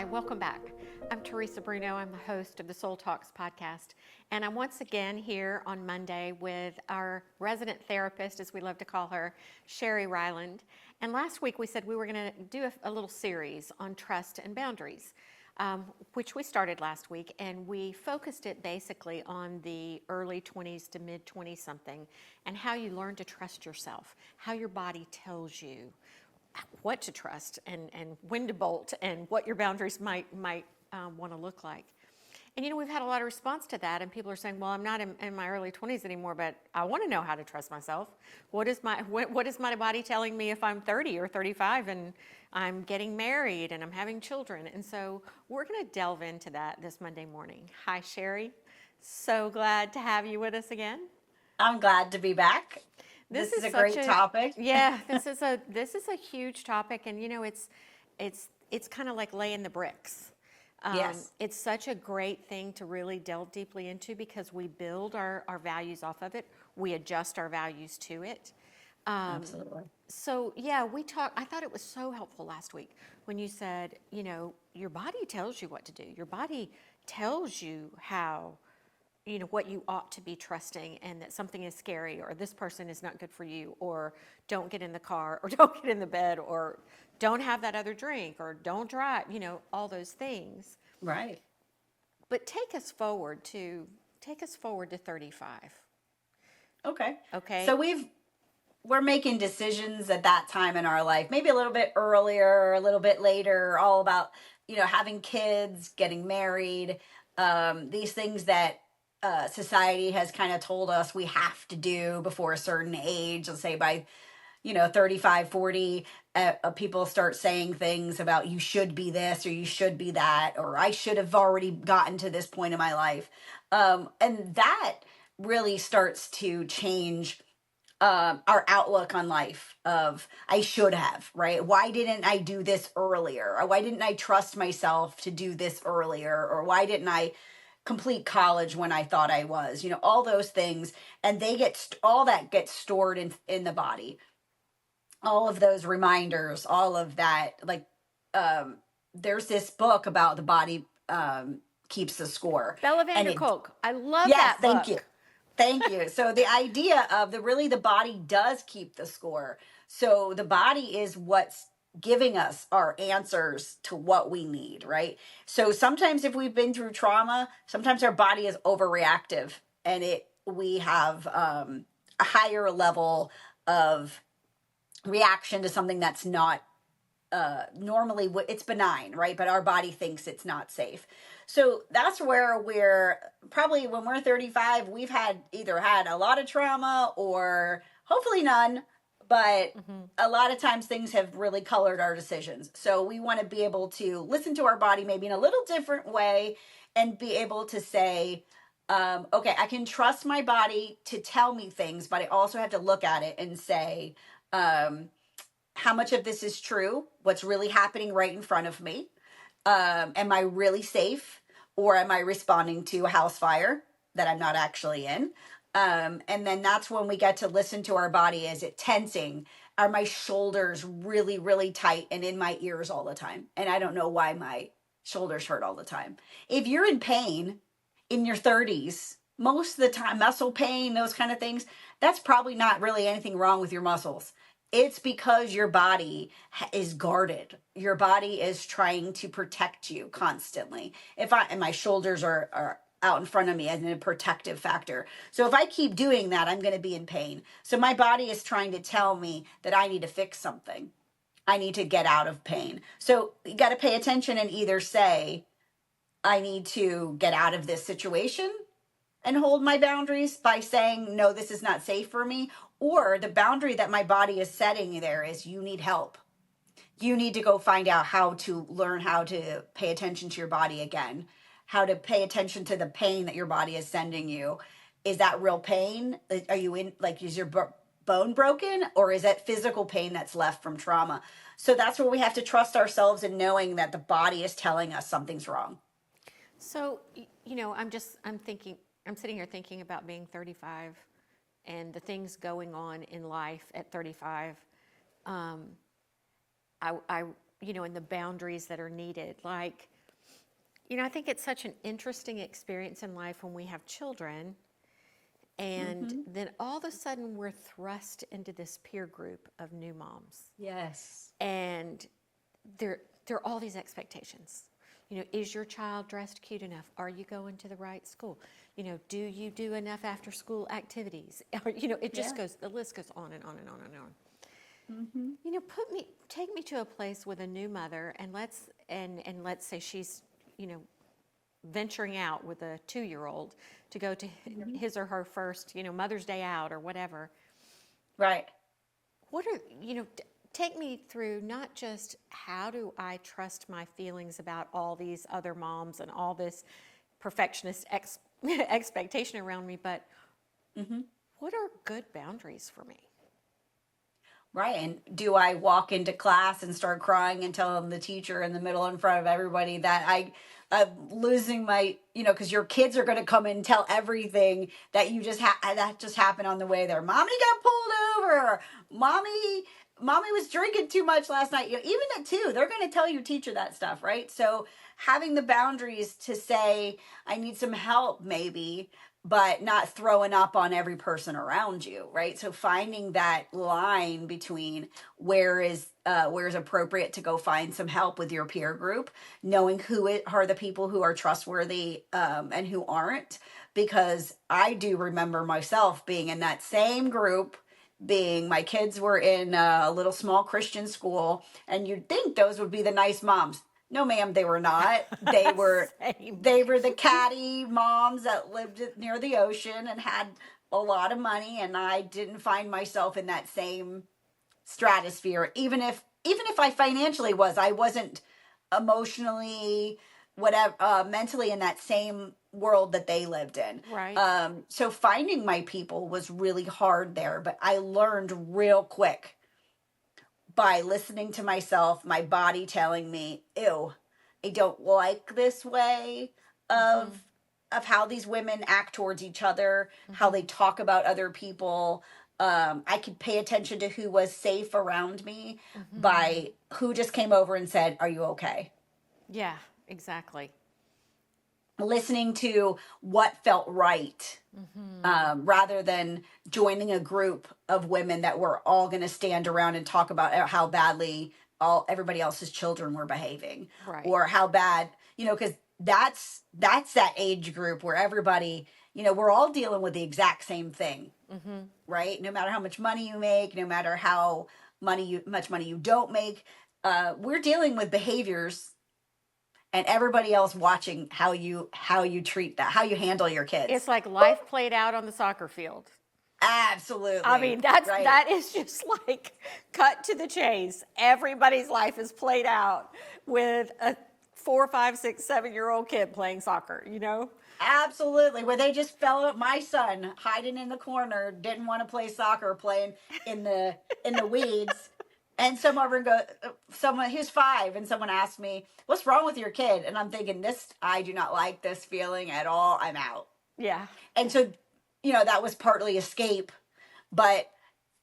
Hi, welcome back. I'm Theresa Bruno. I'm the host of the Soul Talks podcast. And I'm once again here on Monday with our resident therapist, as we love to call her, Sheri Ryland. And last week we said we were going to do a little series on trust and boundaries, which we started last week. And we focused it basically on the early 20s to mid 20 something and how you learn to trust yourself, how your body tells you what to trust and when to bolt and what your boundaries might want to look like. And, you know, we've had a lot of response to that, and people are saying, well, I'm not in my early 20s anymore, but I want to know how to trust myself. What is my body telling me if I'm 30 or 35 and I'm getting married and I'm having children? And so we're going to delve into that this Monday morning. Hi, Sheri. So glad to have you with us again. I'm glad to be back. This is a great topic. Yeah, this is a huge topic, and you know, it's kind of like laying the bricks. Yes. It's such a great thing to really delve deeply into because we build our values off of it. We adjust our values to it. Absolutely. So yeah, I thought it was so helpful last week when you said, you know, your body tells you what to do. Your body tells you how, you know, what you ought to be trusting, and that something is scary, or this person is not good for you, or don't get in the car, or don't get in the bed, or don't have that other drink, or don't drive, you know, all those things. Right. But take us forward to 35. Okay. Okay. So we're making decisions at that time in our life, maybe a little bit earlier, a little bit later, all about, you know, having kids, getting married, these things that society has kind of told us we have to do before a certain age. Let's say by, 35, 40, people start saying things about you should be this or you should be that, or I should have already gotten to this point in my life. And that really starts to change our outlook on life of I should have, right? Why didn't I do this earlier? Or why didn't I trust myself to do this earlier? Or why didn't I complete college when I thought I was? All those things. And all that gets stored in the body. All of those reminders, all of that, like, there's this book about the body keeps the score. Bella Vanderkolk. I love Yes, that book. thank you. Thank you. So the idea of the body does keep the score. So the body is what's giving us our answers to what we need, right? So sometimes if we've been through trauma, sometimes our body is overreactive and we have a higher level of reaction to something that's not normally it's benign, right? But our body thinks it's not safe. So that's where we're probably, when we're 35, we've either had a lot of trauma or hopefully none, but a lot of times things have really colored our decisions. So we want to be able to listen to our body maybe in a little different way and be able to say, okay, I can trust my body to tell me things, but I also have to look at it and say, how much of this is true? What's really happening right in front of me? Am I really safe? Or am I responding to a house fire that I'm not actually in? And then that's when we get to listen to our body. Is it tensing? Are my shoulders really, really tight and in my ears all the time? And I don't know why my shoulders hurt all the time. If you're in pain in your 30s, most of the time, muscle pain, those kind of things, that's probably not really anything wrong with your muscles. It's because your body is guarded. Your body is trying to protect you constantly. And my shoulders are out in front of me as a protective factor. So if I keep doing that, I'm going to be in pain. So my body is trying to tell me that I need to fix something. I need to get out of pain. So you got to pay attention and either say, I need to get out of this situation and hold my boundaries by saying, no, this is not safe for me. Or the boundary that my body is setting there is you need help. You need to go find out learn how to pay attention to your body again, how to pay attention to the pain that your body is sending you. Is that real pain? Are you is your bone broken, or is that physical pain that's left from trauma? So that's where we have to trust ourselves in knowing that the body is telling us something's wrong. So, you know, I'm sitting here thinking about being 35 and the things going on in life at 35. I and the boundaries that are needed. Like, I think it's such an interesting experience in life when we have children, and Mm-hmm. then all of a sudden we're thrust into this peer group of new moms. Yes. And there are all these expectations. Is your child dressed cute enough? Are you going to the right school? Do you do enough after school activities? It just Yeah. goes, the list goes on and on and on and on. Mm-hmm. Take me to a place with a new mother, and let's say she's, venturing out with a 2-year-old to go to Mm-hmm. his or her first, Mother's Day out or whatever. Right. What are, take me through not just how do I trust my feelings about all these other moms and all this perfectionist expectation around me, but Mm-hmm. what are good boundaries for me? Right. And do I walk into class and start crying and tell the teacher in the middle in front of everybody that I'm losing my, because your kids are going to come and tell everything that that just happened on the way there. Mommy got pulled over. Mommy was drinking too much last night. Even at 2, they're going to tell your teacher that stuff, right? So having the boundaries to say, I need some help, maybe, but not throwing up on every person around you, right? So finding that line between where is appropriate to go find some help with your peer group, knowing are the people who are trustworthy and who aren't, because I do remember myself being in that same group. Being my kids were in a little small Christian school, and you'd think those would be the nice moms. No, ma'am, they were not. Same. They were the catty moms that lived near the ocean and had a lot of money, and I didn't find myself in that same stratosphere. Even if I financially I wasn't emotionally, whatever, mentally in that same world that they lived in. Right. So finding my people was really hard there, but I learned real quick by listening to myself, my body telling me, ew, I don't like this way Mm-hmm. of how these women act towards each other, how Mm-hmm. they talk about other people. I could pay attention to who was safe around me Mm-hmm. by who just came over and said, "Are you okay?" Yeah, exactly. Listening to what felt right, Mm-hmm. rather than joining a group of women that were all going to stand around and talk about how badly everybody else's children were behaving, Right. or how bad, because that's that age group where everybody, we're all dealing with the exact same thing, Mm-hmm. right? No matter how much money you make, no matter how much money you don't make, we're dealing with behaviors, and everybody else watching how you treat that, how you handle your It's kids. like life played out on the soccer field. I Absolutely. mean, Right. that is just like cut to the chase. Everybody's life is played out with a 4, 5, 6, 7-year-old kid playing soccer. Absolutely. Where they just fell at my son hiding in the corner, didn't want to play soccer, playing in the weeds. And someone who's 5, and someone asked me, "What's wrong with your kid?" And I'm thinking, I do not like this feeling at all. I'm out. Yeah. And so, that was partly escape, but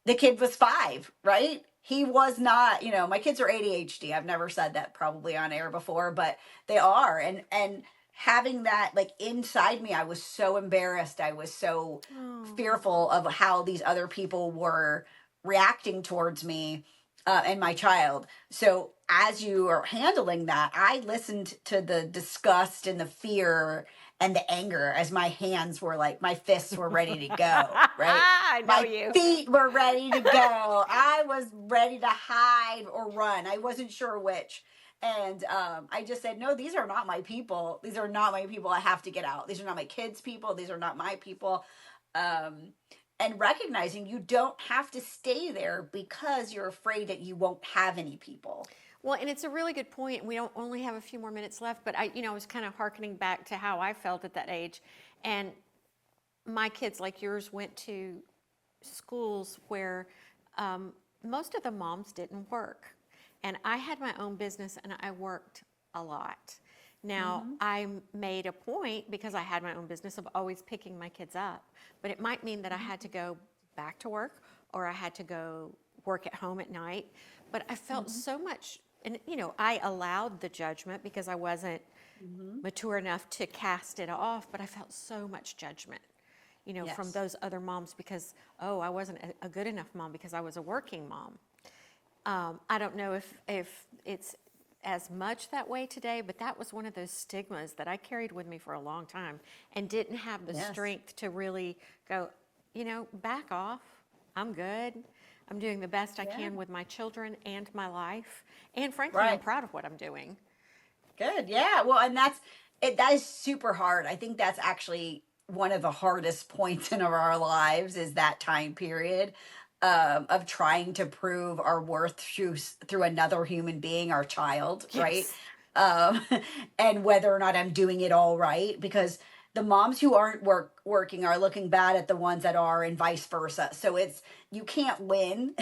the kid was 5, right? He was not, my kids are ADHD. I've never said that probably on air before, but they are. And having that like inside me, I was so embarrassed. I was so Oh. fearful of how these other people were reacting towards me, and my child. So as you are handling that, I listened to the disgust and the fear and the anger as my fists were ready to go, right? I know My you. feet were ready to go. I was ready to hide or run. I wasn't sure which. And I just said, no, these are not my people. These are not my people. I have to get out. These are not my kids' people. These are not my people. Um, and recognizing you don't have to stay there because you're afraid that you won't have any people. Well, and it's a really good point. We don't only have a few more minutes left, but I was kind of hearkening back to how I felt at that age. And my kids, like yours, went to schools where most of the moms didn't work. And I had my own business and I worked a lot. Now, Mm-hmm. I made a point because I had my own business of always picking my kids up. But it might mean that I had to go back to work or I had to go work at home at night. But I felt Mm-hmm. so much, and I allowed the judgment because I wasn't mature enough to cast it off, but I felt so much judgment, from Yes. those other moms because, oh, I wasn't a good enough mom because I was a working mom. I don't know if it's as much that way today, but that was one of those stigmas that I carried with me for a long time and didn't have the Yes. strength to really go, back off. I'm good. I'm doing the best I Yeah. can with my children and my life. And frankly, I'm Right. proud of what I'm doing. Good. Yeah. Well, and that's it. That is super hard. I think that's actually one of the hardest points in our lives is that time period of trying to prove our worth through another human being, our child, right? Yes. Um, and whether or not I'm doing it all right, because the moms who aren't working are looking bad at the ones that are, and vice versa. So it's you can't win.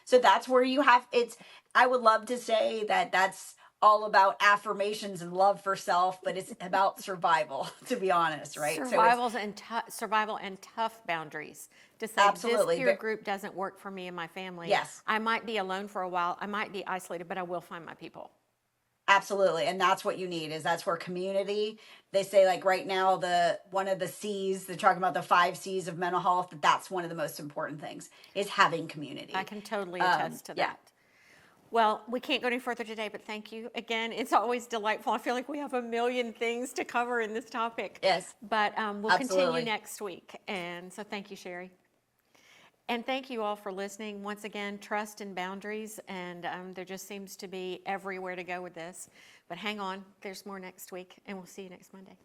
So that's where you have it's I would love to say that that's all about affirmations and love for self, but it's about survival, to be honest, right? So it's Survival and tough boundaries to say this absolutely peer but group doesn't work for me and my family. yes, I might be alone for a while. I might be isolated, but I will find my people. absolutely. And that's what you need is that's where community, they say like right now, the one of the C's, they're talking about the 5 C's of mental health, that that's one of the most important things is having I community. can totally attest to Yeah. that. Well, we can't go any further today, but thank you again. It's always delightful. I feel like we have a million things to cover in this topic, Yes, but we'll continue absolutely. next week. And so thank you, Sheri. And thank you all for listening. Once again, trust and boundaries, and there just seems to be everywhere to go with this. But hang on, there's more next week, and we'll see you next Monday.